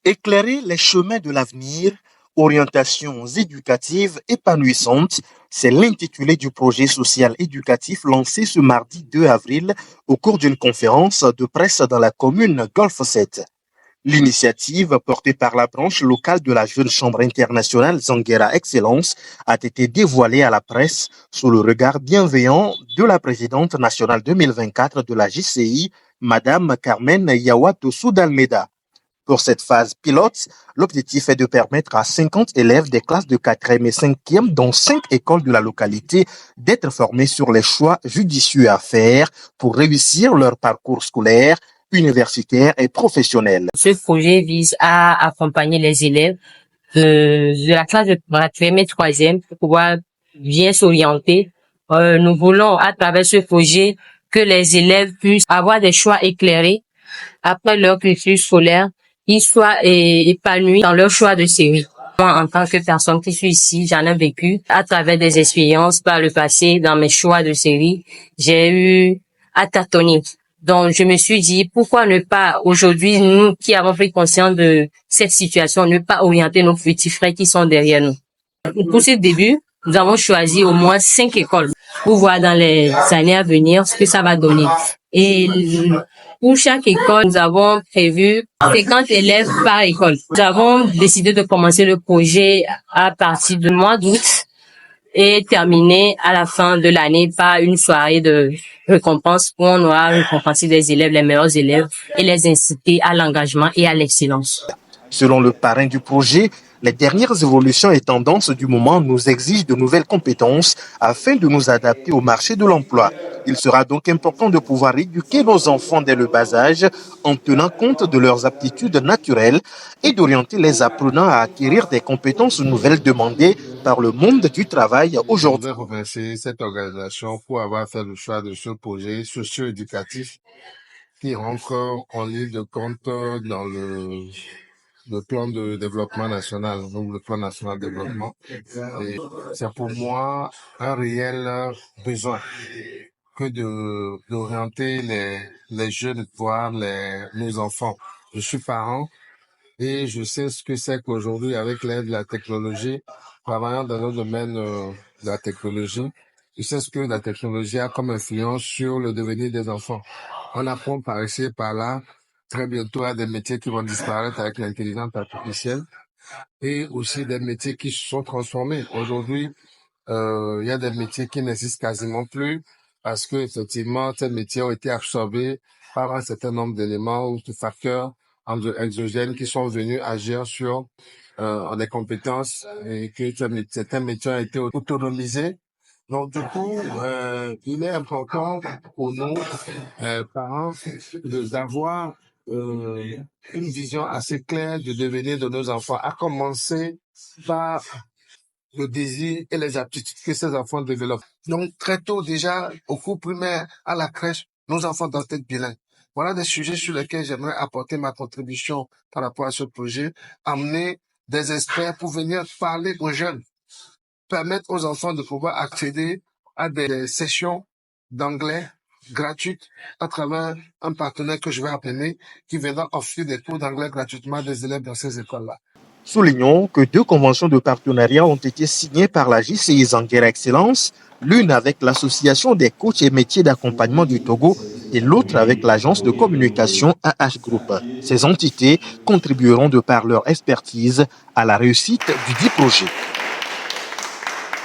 Éclairer les chemins de l'avenir, orientations éducatives épanouissantes, c'est l'intitulé du projet social éducatif lancé ce mardi 2 avril au cours d'une conférence de presse dans la commune Golfe 7. L'initiative, portée par la branche locale de la Jeune Chambre internationale Zanguera Excellence, a été dévoilée à la presse sous le regard bienveillant de la présidente nationale 2024 de la JCI, Madame Carmen Yawato Soudalmeda. Pour cette phase pilote, l'objectif est de permettre à 50 élèves des classes de 4e et 5e, dont 5 écoles de la localité, d'être formés sur les choix judicieux à faire pour réussir leur parcours scolaire, universitaire et professionnel. Ce projet vise à accompagner les élèves de la classe de 4e et 3e pour pouvoir bien s'orienter. Nous voulons, à travers ce projet, que les élèves puissent avoir des choix éclairés après leur cursus scolaire, ils soient épanouis dans leur choix de série. Moi, en tant que personne qui suis ici, j'en ai vécu à travers des expériences par le passé dans mes choix de série. J'ai eu à tâtonner. Donc, je me suis dit, pourquoi ne pas, aujourd'hui, nous qui avons pris conscience de cette situation, ne pas orienter nos petits frères qui sont derrière nous. Pour ce début, nous avons choisi au moins 5 écoles pour voir dans les années à venir ce que ça va donner. Et pour chaque école, nous avons prévu 50 élèves par école. Nous avons décidé de commencer le projet à partir du mois d'août et terminer à la fin de l'année par une soirée de récompense où on aura récompensé des élèves, les meilleurs élèves, et les inciter à l'engagement et à l'excellence. Selon le parrain du projet, les dernières évolutions et tendances du moment nous exigent de nouvelles compétences afin de nous adapter au marché de l'emploi. Il sera donc important de pouvoir éduquer nos enfants dès le bas âge en tenant compte de leurs aptitudes naturelles et d'orienter les apprenants à acquérir des compétences nouvelles demandées par le monde du travail aujourd'hui. Je voudrais remercier cette organisation pour avoir fait le choix de ce projet socio-éducatif qui rentre en ligne de compte dans le plan de développement national, donc le plan national de développement. Et c'est pour moi un réel besoin que d'orienter les jeunes, voire nos enfants. Je suis parent et je sais ce que c'est qu'aujourd'hui, avec l'aide de la technologie, travaillant dans le domaine de la technologie, je sais ce que la technologie a comme influence sur le devenir des enfants. On apprend par ici, par là, très bientôt à des métiers qui vont disparaître avec l'intelligence artificielle et aussi des métiers qui se sont transformés. Aujourd'hui, il y a des métiers qui n'existent quasiment plus parce que effectivement, ces métiers ont été absorbés par un certain nombre d'éléments ou de facteurs exogènes qui sont venus agir sur des compétences et que certains métiers ont été autonomisés. Donc du coup, il est important pour nous, parents, d'avoir une vision assez claire du devenir de nos enfants, à commencer par le désir et les aptitudes que ces enfants développent. Donc très tôt déjà, au cours primaire, à la crèche, nos enfants doivent être bilingues. Voilà des sujets sur lesquels j'aimerais apporter ma contribution par rapport à ce projet, amener des experts pour venir parler aux jeunes, permettre aux enfants de pouvoir accéder à des sessions d'anglais gratuites à travers un partenaire que je vais appeler qui viendra offrir des cours d'anglais gratuitement à des élèves dans ces écoles-là. Soulignons que 2 conventions de partenariat ont été signées par la JCI Zanguera Excellence, l'une avec l'Association des coachs et métiers d'accompagnement du Togo et l'autre avec l'agence de communication AH Group. Ces entités contribueront de par leur expertise à la réussite du dit projet.